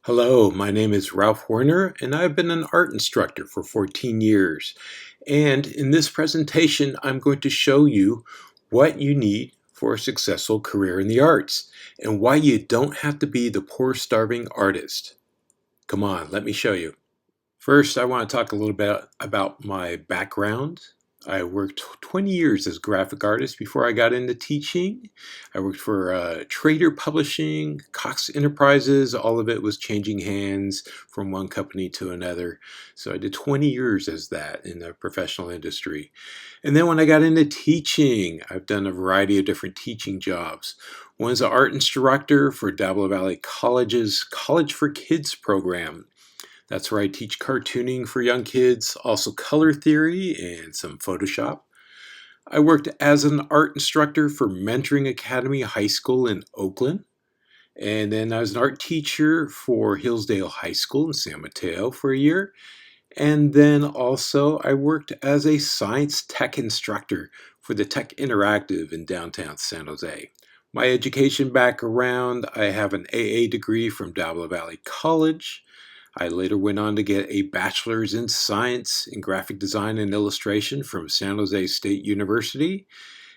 Hello, my name is Ralph Werner, and I've been an art instructor for 14 years. And in this presentation, I'm going to show you what you need for a successful career in the arts and why you don't have to be the poor, starving artist. Come on, let me show you. First, I want to talk a little bit about my background. I worked 20 years as a graphic artist before I got into teaching. I worked for Trader Publishing, Cox Enterprises. All of it was changing hands from one company to another. So I did 20 years as that in the professional industry. And then when I got into teaching, I've done a variety of different teaching jobs. One's an art instructor for Dablo Valley College's College for Kids program. That's where I teach cartooning for young kids, also color theory and some Photoshop. I worked as an art instructor for Mentoring Academy High School in Oakland. And then I was an art teacher for Hillsdale High School in San Mateo for a year. And then also I worked as a science tech instructor for the Tech Interactive in downtown San Jose. My education background, I have an AA degree from Dablo Valley College. I later went on to get a bachelor's in science in graphic design and illustration from San Jose State University,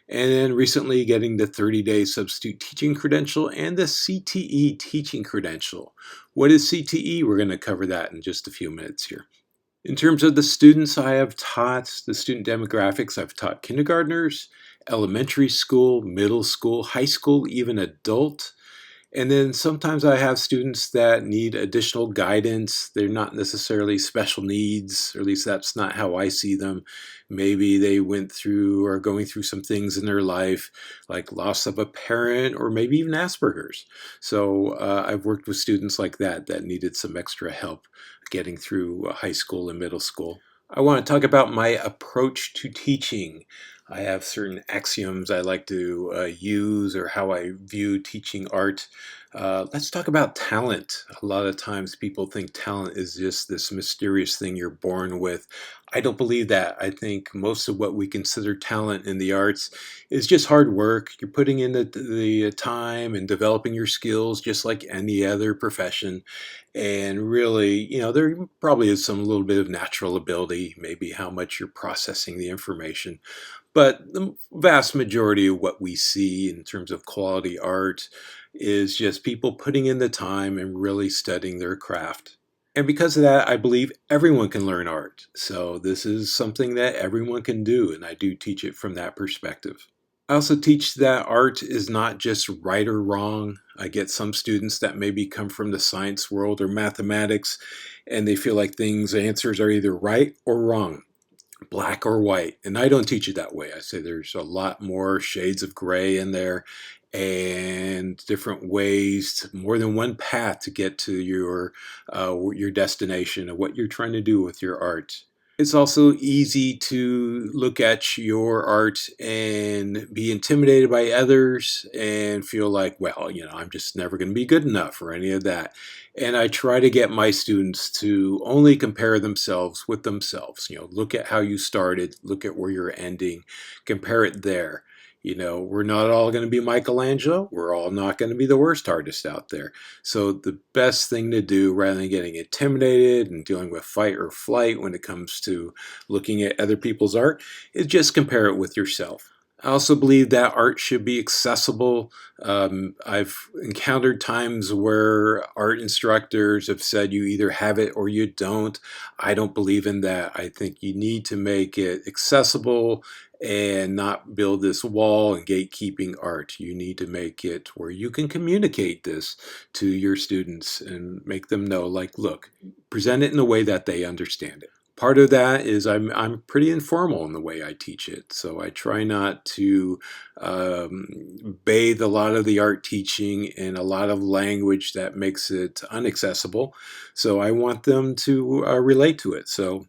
and then recently getting the 30-day substitute teaching credential and the CTE teaching credential. What is CTE? We're going to cover that in just a few minutes here. In terms of the students I have taught, the student demographics, I've taught kindergartners, elementary school, middle school, high school, even adult. And then sometimes I have students that need additional guidance. They're not necessarily special needs, or at least that's not how I see them. Maybe they went through or are going through some things in their life, like loss of a parent, or maybe even Asperger's. So I've worked with students like that needed some extra help getting through high school and middle school. I want to talk about my approach to teaching. I have certain axioms I like to use, or how I view teaching art. Let's talk about talent. A lot of times people think talent is just this mysterious thing you're born with. I don't believe that. I think most of what we consider talent in the arts is just hard work. You're putting in the time and developing your skills just like any other profession. And really, there probably is some little bit of natural ability, maybe how much you're processing the information. But the vast majority of what we see in terms of quality art is just people putting in the time and really studying their craft. And because of that, I believe everyone can learn art. So this is something that everyone can do, and I do teach it from that perspective. I also teach that art is not just right or wrong. I get some students that maybe come from the science world or mathematics, and they feel like answers are either right or wrong, black or white. And I don't teach it that way. I say there's a lot more shades of gray in there and different ways, more than one path to get to your destination of what you're trying to do with your art. It's also easy to look at your art and be intimidated by others and feel like, well, I'm just never going to be good enough or any of that. And I try to get my students to only compare themselves with themselves. Look at how you started, look at where you're ending, compare it there. We're not all going to be Michelangelo. We're all not going to be the worst artist out there. So the best thing to do, rather than getting intimidated and dealing with fight or flight when it comes to looking at other people's art, is just compare it with yourself. I also believe that art should be accessible. I've encountered times where art instructors have said you either have it or you don't. I don't believe in that. I think you need to make it accessible and not build this wall and gatekeeping art. You need to make it where you can communicate this to your students and make them know, like, look, present it in a way that they understand it. Part of that is I'm pretty informal in the way I teach it, so I try not to bathe a lot of the art teaching in a lot of language that makes it inaccessible. So I want them to relate to it. So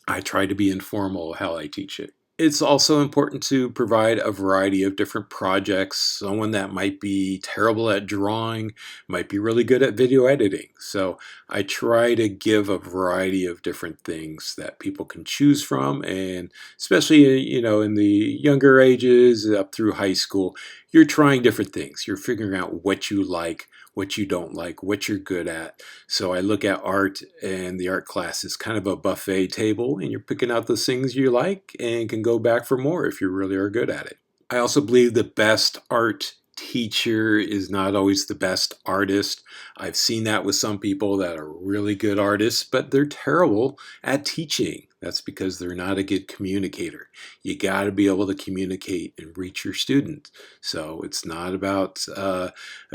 I try to be informal how I teach it. It's also important to provide a variety of different projects. Someone that might be terrible at drawing might be really good at video editing. So I try to give a variety of different things that people can choose from. And especially, in the younger ages up through high school, you're trying different things. You're figuring out what you like, what you don't like, what you're good at. So I look at art, and the art class is kind of a buffet table, and you're picking out those things you like and can go back for more if you really are good at it. I also believe the best art teacher is not always the best artist. I've seen that with some people that are really good artists, but they're terrible at teaching. That's because they're not a good communicator. You got to be able to communicate and reach your students. So it's not about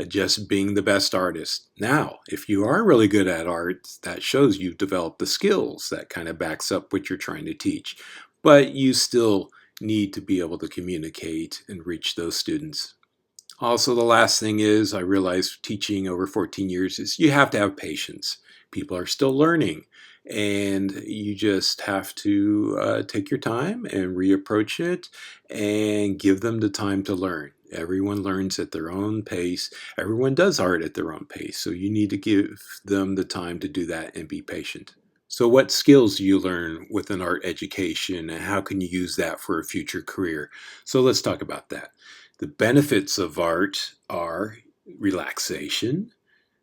just being the best artist. Now, if you are really good at art, that shows you've developed the skills that kind of backs up what you're trying to teach. But you still need to be able to communicate and reach those students. Also, the last thing is, I realized teaching over 14 years is you have to have patience. People are still learning, and you just have to take your time and reapproach it and give them the time to learn. Everyone learns at their own pace. Everyone does art at their own pace. So you need to give them the time to do that and be patient. So, what skills do you learn with an art education, and how can you use that for a future career? So, let's talk about that. The benefits of art are relaxation,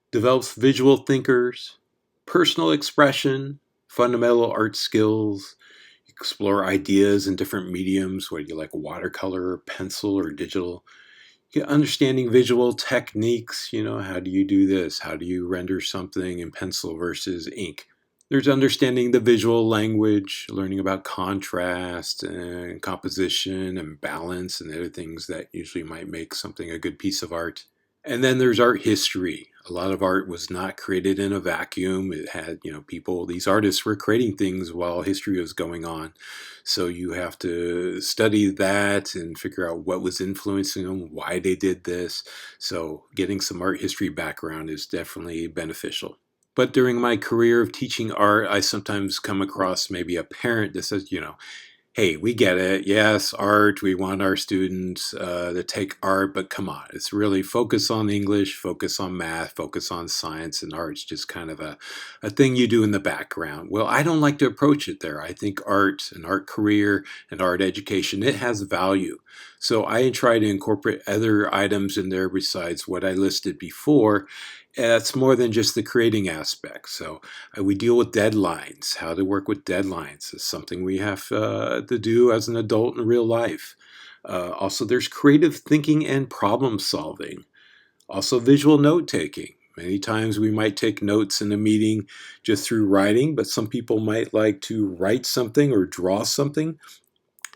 develops visual thinkers, personal expression, fundamental art skills, explore ideas in different mediums, whether you like watercolor, pencil, or digital. Get understanding visual techniques, how do you do this? How do you render something in pencil versus ink? There's understanding the visual language, learning about contrast and composition and balance and other things that usually might make something a good piece of art. And then there's art history. A lot of art was not created in a vacuum. It had, people, these artists were creating things while history was going on. So you have to study that and figure out what was influencing them, why they did this. So getting some art history background is definitely beneficial. But during my career of teaching art, I sometimes come across maybe a parent that says, hey, we get it. Yes, art. We want our students to take art, but come on, it's really focus on English, focus on math, focus on science, and art's just kind of a thing you do in the background. Well, I don't like to approach it there. I think art, an art career, and art education, it has value. So I try to incorporate other items in there besides what I listed before. It's more than just the creating aspect. So we deal with deadlines. How to work with deadlines is something we have to do as an adult in real life. Also, there's creative thinking and problem solving. Also, visual note taking. Many times we might take notes in a meeting just through writing, but some people might like to write something or draw something,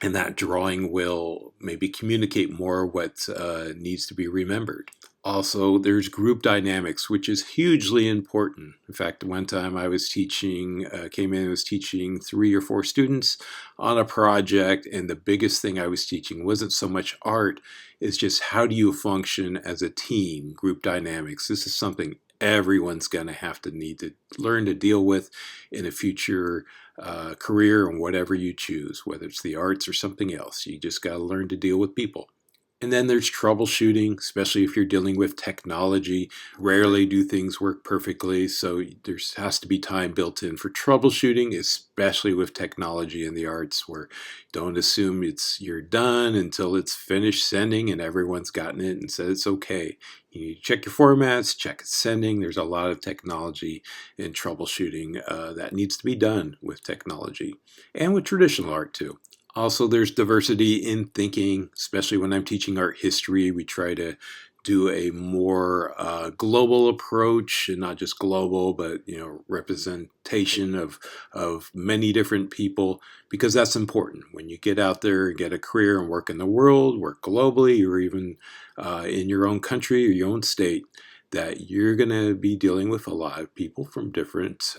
and that drawing will maybe communicate more what needs to be remembered. Also, there's group dynamics, which is hugely important. In fact, one time I was teaching, came in and was teaching 3 or 4 students on a project, and the biggest thing I was teaching wasn't so much art, it's just how do you function as a team, group dynamics. This is something everyone's going to have to need to learn to deal with in a future career and whatever you choose, whether it's the arts or something else. You just got to learn to deal with people. And then there's troubleshooting, especially if you're dealing with technology. Rarely do things work perfectly, so there has to be time built in for troubleshooting, especially with technology in the arts, where don't assume you're done until it's finished sending and everyone's gotten it and said it's okay. You need to check your formats, check it's sending. There's a lot of technology and troubleshooting that needs to be done with technology and with traditional art too. Also, there's diversity in thinking, especially when I'm teaching art history. We try to do a more global approach, and not just global, but representation of many different people, because that's important. When you get out there and get a career and work in the world, work globally, or even in your own country or your own state, that you're going to be dealing with a lot of people from different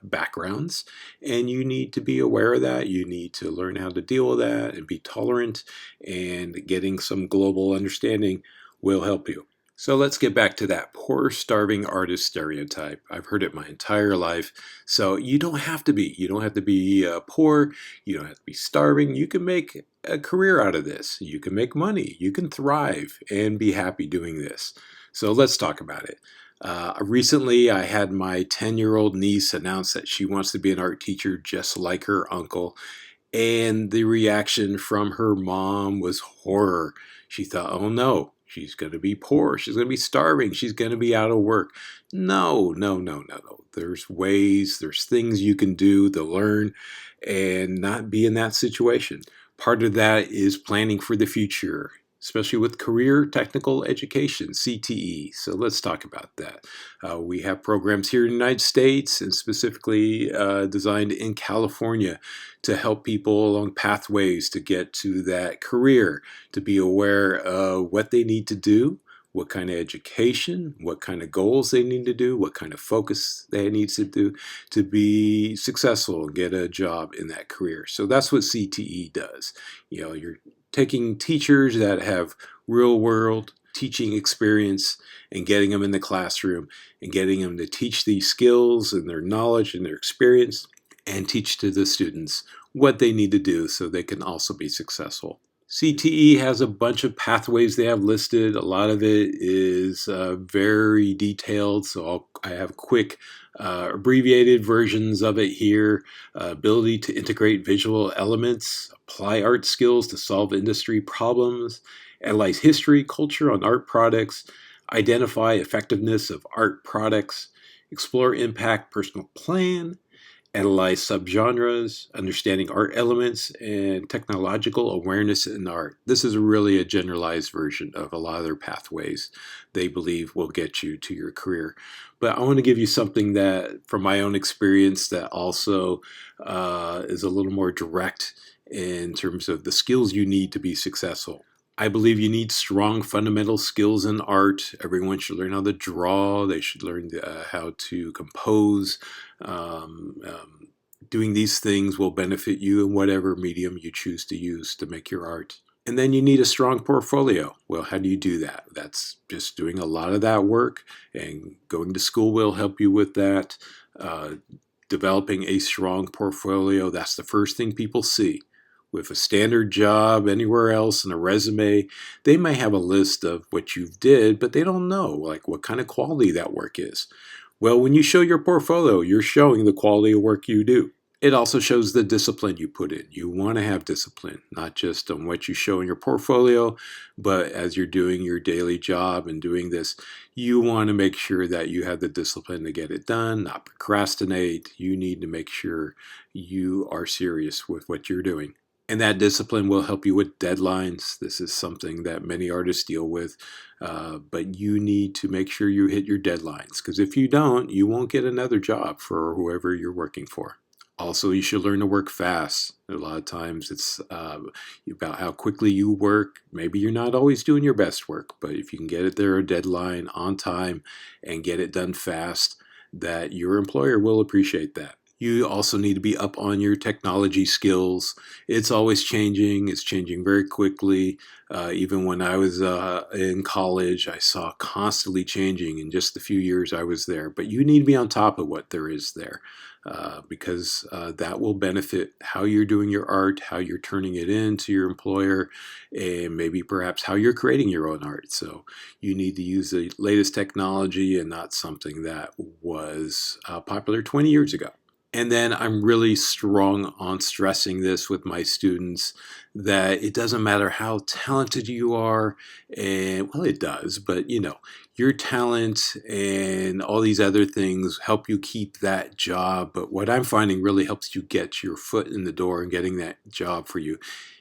backgrounds, and you need to be aware of that. You need to learn how to deal with that and be tolerant, and getting some global understanding will help you. So let's get back to that poor, starving artist stereotype. I've heard it my entire life. So you don't have to be. You don't have to be poor. You don't have to be starving. You can make a career out of this. You can make money. You can thrive and be happy doing this. So let's talk about it. Recently, I had my 10-year-old niece announce that she wants to be an art teacher just like her uncle. And the reaction from her mom was horror. She thought, oh no, She's going to be poor. She's going to be starving. She's going to be out of work. No, no, no, no, no. There's ways, there's things you can do to learn and not be in that situation. Part of that is planning for the future, especially with career technical education, CTE. So let's talk about that. We have programs here in the United States and specifically designed in California to help people along pathways to get to that career, to be aware of what they need to do, what kind of education, what kind of goals they need to do, what kind of focus they need to do to be successful and get a job in that career. So that's what CTE does. You're taking teachers that have real world teaching experience and getting them in the classroom and getting them to teach these skills and their knowledge and their experience and teach to the students what they need to do so they can also be successful. CTE has a bunch of pathways they have listed. A lot of it is very detailed, so I have quick abbreviated versions of it here. Ability to integrate visual elements, apply art skills to solve industry problems, analyze history, culture on art products, identify effectiveness of art products, explore impact, personal plan, analyze subgenres, understanding art elements, and technological awareness in art. This is really a generalized version of a lot of their pathways they believe will get you to your career. But I want to give you something that, from my own experience, that also is a little more direct in terms of the skills you need to be successful. I believe you need strong fundamental skills in art. Everyone should learn how to draw. They should learn how to compose. Doing these things will benefit you in whatever medium you choose to use to make your art. And then you need a strong portfolio. Well, how do you do that? That's just doing a lot of that work, and going to school will help you with that. Developing a strong portfolio, that's the first thing people see. With a standard job anywhere else in a resume, they may have a list of what you've did, but they don't know like what kind of quality that work is. Well, when you show your portfolio, you're showing the quality of work you do. It also shows the discipline you put in. You want to have discipline, not just on what you show in your portfolio, but as you're doing your daily job and doing this, you want to make sure that you have the discipline to get it done, not procrastinate. You need to make sure you are serious with what you're doing. And that discipline will help you with deadlines. This is something that many artists deal with, but you need to make sure you hit your deadlines, because if you don't, you won't get another job for whoever you're working for. Also, you should learn to work fast. A lot of times it's about how quickly you work. Maybe you're not always doing your best work, but if you can get it there a deadline on time and get it done fast, that your employer will appreciate that. You also need to be up on your technology skills. It's always changing. It's changing very quickly. Even when I was in college, I saw constantly changing in just the few years I was there. But you need to be on top of what there is there, because that will benefit how you're doing your art, how you're turning it in to your employer, and maybe perhaps how you're creating your own art. So you need to use the latest technology and not something that was popular 20 years ago. And then I'm really strong on stressing this with my students, that it doesn't matter how talented you are, and well, it does, but your talent and all these other things help you keep that job. But what I'm finding really helps you get your foot in the door and getting that job for you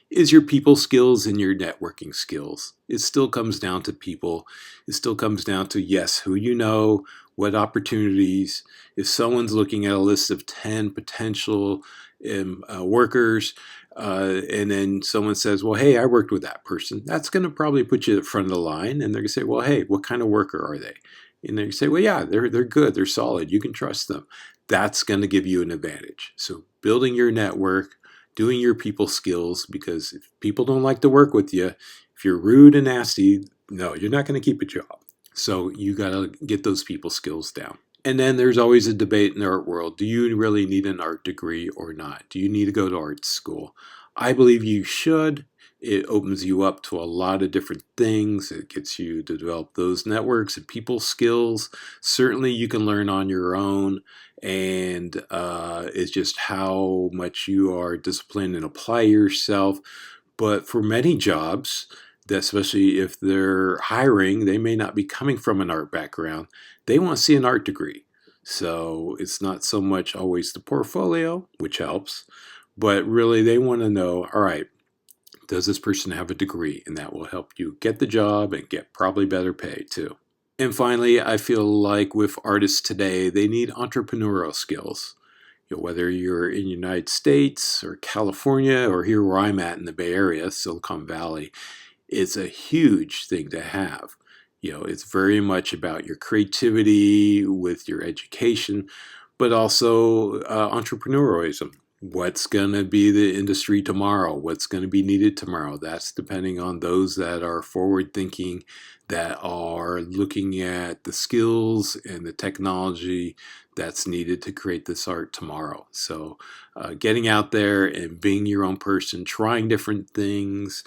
is your people skills and your networking skills. It still comes down to people. It still comes down to, yes, who you know, what opportunities. If someone's looking at a list of 10 potential workers, and then someone says, well, hey, I worked with that person, that's going to probably put you at the front of the line. And they're going to say, well, hey, what kind of worker are they? And they say, well, yeah, they're good, they're solid, you can trust them. That's going to give you an advantage. So building your network, doing your people skills, because if people don't like to work with you, if you're rude and nasty, no, you're not going to keep a job. So you got to get those people skills down. And then there's always a debate in the art world. Do you really need an art degree or not? Do you need to go to art school? I believe you should. It opens you up to a lot of different things. It gets you to develop those networks and people skills. Certainly you can learn on your own, and it's just how much you are disciplined and apply yourself. But for many jobs, especially if they're hiring, they may not be coming from an art background. They want to see an art degree. So it's not so much always the portfolio, which helps, but really they want to know, all right, does this person have a degree? And that will help you get the job and get probably better pay too. And finally, I feel like with artists today, they need entrepreneurial skills. Whether you're in the United States or California or here where I'm at in the Bay Area, Silicon Valley, it's a huge thing to have. It's very much about your creativity with your education, but also entrepreneurialism. What's going to be the industry tomorrow? What's going to be needed tomorrow? That's depending on those that are forward thinking, that are looking at the skills and the technology that's needed to create this art tomorrow. So getting out there and being your own person, trying different things,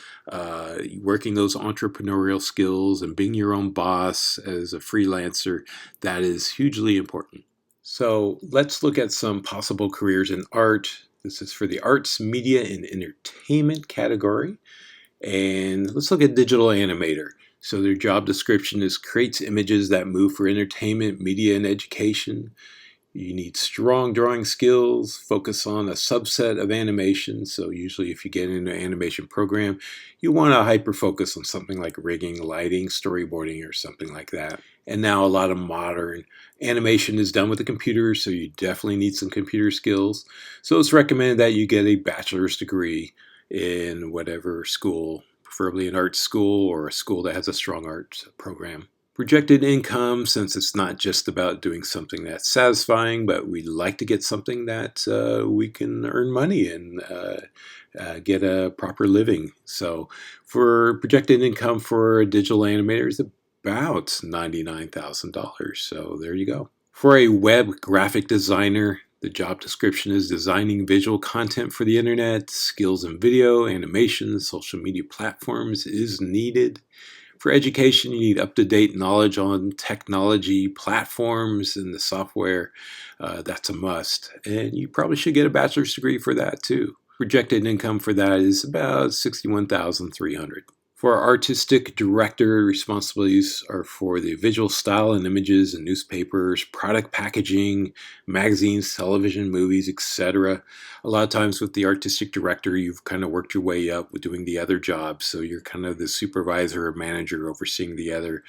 working those entrepreneurial skills and being your own boss as a freelancer, that is hugely important. So let's look at some possible careers in art. This is for the arts, media, and entertainment category. And let's look at digital animator. So their job description is creates images that move for entertainment, media, and education. You need strong drawing skills, focus on a subset of animation. So usually if you get into an animation program, you want to hyper focus on something like rigging, lighting, storyboarding, or something like that. And now a lot of modern animation is done with a computer, so you definitely need some computer skills. So it's recommended that you get a bachelor's degree in whatever school, preferably an art school or a school that has a strong arts program. Projected income, since it's not just about doing something that's satisfying, but we like to get something that we can earn money and get a proper living. So for projected income for a digital animator is about $99,000. So there you go. For a web graphic designer, the job description is designing visual content for the internet, skills in video, animation, social media platforms is needed. For education, you need up-to-date knowledge on technology platforms and the software. That's a must. And you probably should get a bachelor's degree for that too. Projected income for that is about $61,300. For artistic director, responsibilities are for the visual style and images in newspapers, product packaging, magazines, television, movies, etc. A lot of times with the artistic director, you've kind of worked your way up with doing the other jobs. So you're kind of the supervisor or manager overseeing the other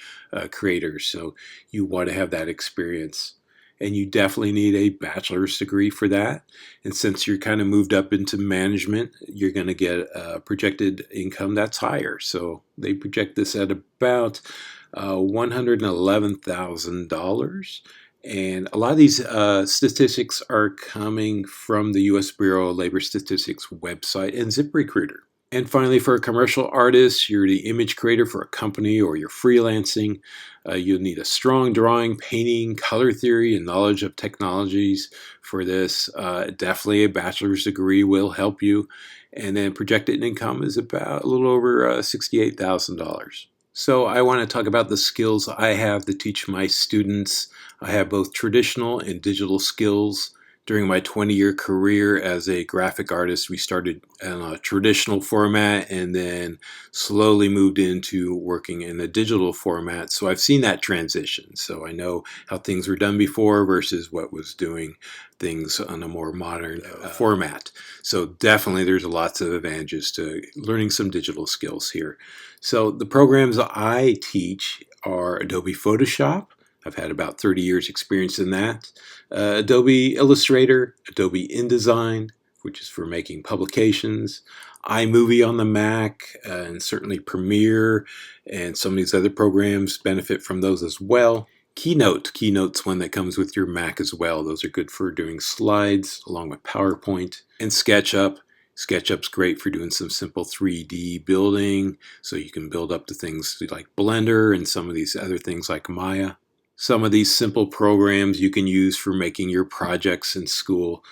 creators. So you want to have that experience. And you definitely need a bachelor's degree for that. And since you're kind of moved up into management, you're going to get a projected income that's higher. So they project this at about $111,000. And a lot of these statistics are coming from the U.S. Bureau of Labor Statistics website and ZipRecruiter. And finally, for a commercial artist, you're the image creator for a company or you're freelancing. You'll need a strong drawing, painting, color theory, and knowledge of technologies for this. Definitely a bachelor's degree will help you. And then projected income is about a little over $68,000. So I want to talk about the skills I have to teach my students. I have both traditional and digital skills. During my 20-year career as a graphic artist, we started in a traditional format and then slowly moved into working in a digital format. So I've seen that transition. So I know how things were done before versus what was doing things on a more modern format. So definitely there's lots of advantages to learning some digital skills here. So the programs I teach are Adobe Photoshop. I've had about 30 years experience in that. Adobe Illustrator, Adobe InDesign, which is for making publications, iMovie on the Mac, and certainly Premiere, and some of these other programs benefit from those as well. Keynote's one that comes with your Mac as well. Those are good for doing slides along with PowerPoint. And SketchUp. SketchUp's great for doing some simple 3D building, so you can build up to things like Blender and some of these other things like Maya. Some of these simple programs you can use for making your projects in school.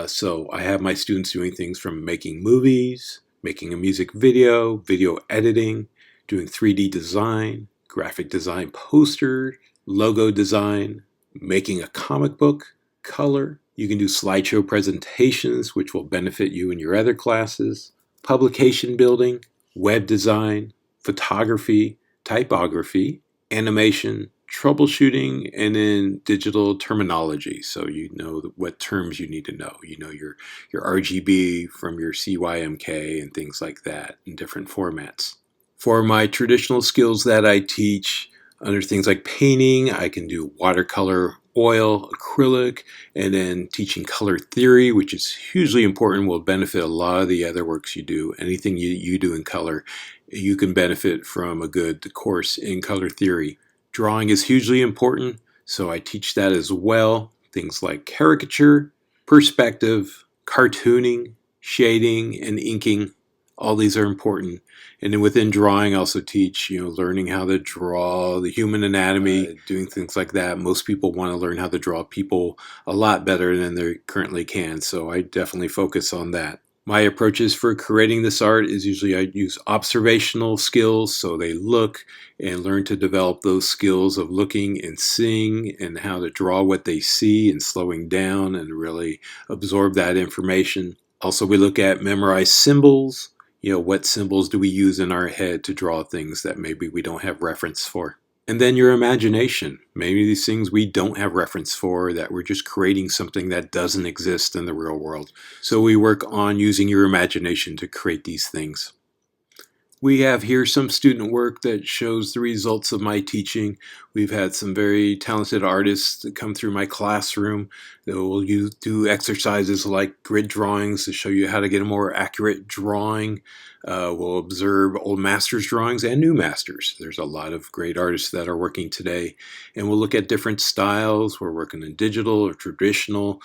So I have my students doing things from making movies, making a music video, video editing, doing 3D design, graphic design poster, logo design, making a comic book, color. You can do slideshow presentations, which will benefit you in your other classes, publication building, web design, photography, typography, animation, troubleshooting, and then digital terminology. So you know what terms you need to know. You know your RGB from your CYMK and things like that in different formats. For my traditional skills that I teach, under things like painting, I can do watercolor, oil, acrylic, and then teaching color theory, which is hugely important, will benefit a lot of the other works you do. Anything you do in color, you can benefit from a good course in color theory. Drawing is hugely important, so I teach that as well. Things like caricature, perspective, cartooning, shading, and inking. All these are important. And then within drawing, I also teach, learning how to draw the human anatomy, doing things like that. Most people want to learn how to draw people a lot better than they currently can, so I definitely focus on that. My approaches for creating this art is usually I use observational skills, so they look and learn to develop those skills of looking and seeing and how to draw what they see and slowing down and really absorb that information. Also, we look at memorized symbols. What symbols do we use in our head to draw things that maybe we don't have reference for? And then your imagination. Maybe these things we don't have reference for, that we're just creating something that doesn't exist in the real world. So we work on using your imagination to create these things. We have here some student work that shows the results of my teaching. We've had some very talented artists that come through my classroom that will do exercises like grid drawings to show you how to get a more accurate drawing. We'll observe old masters' drawings and new masters. There's a lot of great artists that are working today. And we'll look at different styles. We're working in digital or traditional.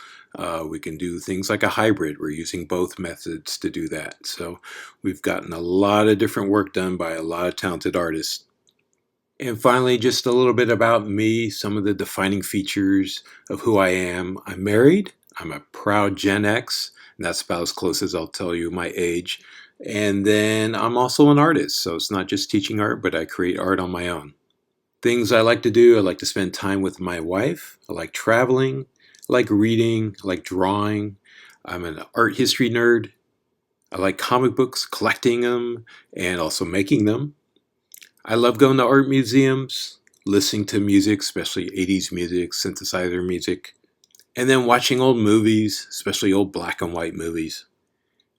We can do things like a hybrid. We're using both methods to do that. So we've gotten a lot of different work done by a lot of talented artists. And finally, just a little bit about me, some of the defining features of who I am. I'm married. I'm a proud Gen X, and that's about as close as I'll tell you my age. And then I'm also an artist, so it's not just teaching art, but I create art on my own. Things I like to do, I like to spend time with my wife. I like traveling. I like reading. I like drawing. I'm an art history nerd. I like comic books, collecting them, and also making them. I love going to art museums, listening to music, especially 80s music, synthesizer music, and then watching old movies, especially old black and white movies.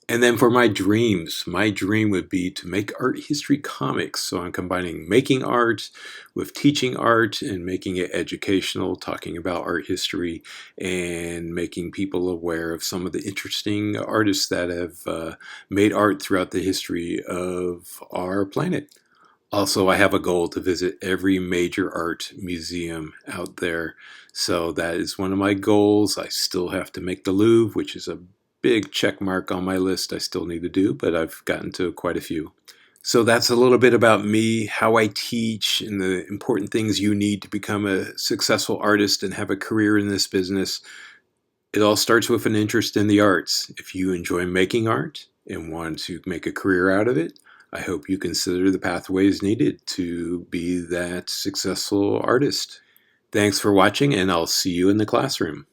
And then for my dreams, my dream would be to make art history comics. So I'm combining making art with teaching art and making it educational, talking about art history and making people aware of some of the interesting artists that have made art throughout the history of our planet. Also, I have a goal to visit every major art museum out there. So that is one of my goals. I still have to make the Louvre, which is a big check mark on my list I still need to do, but I've gotten to quite a few. So that's a little bit about me, how I teach, and the important things you need to become a successful artist and have a career in this business. It all starts with an interest in the arts. If you enjoy making art and want to make a career out of it, I hope you consider the pathways needed to be that successful artist. Thanks for watching, and I'll see you in the classroom.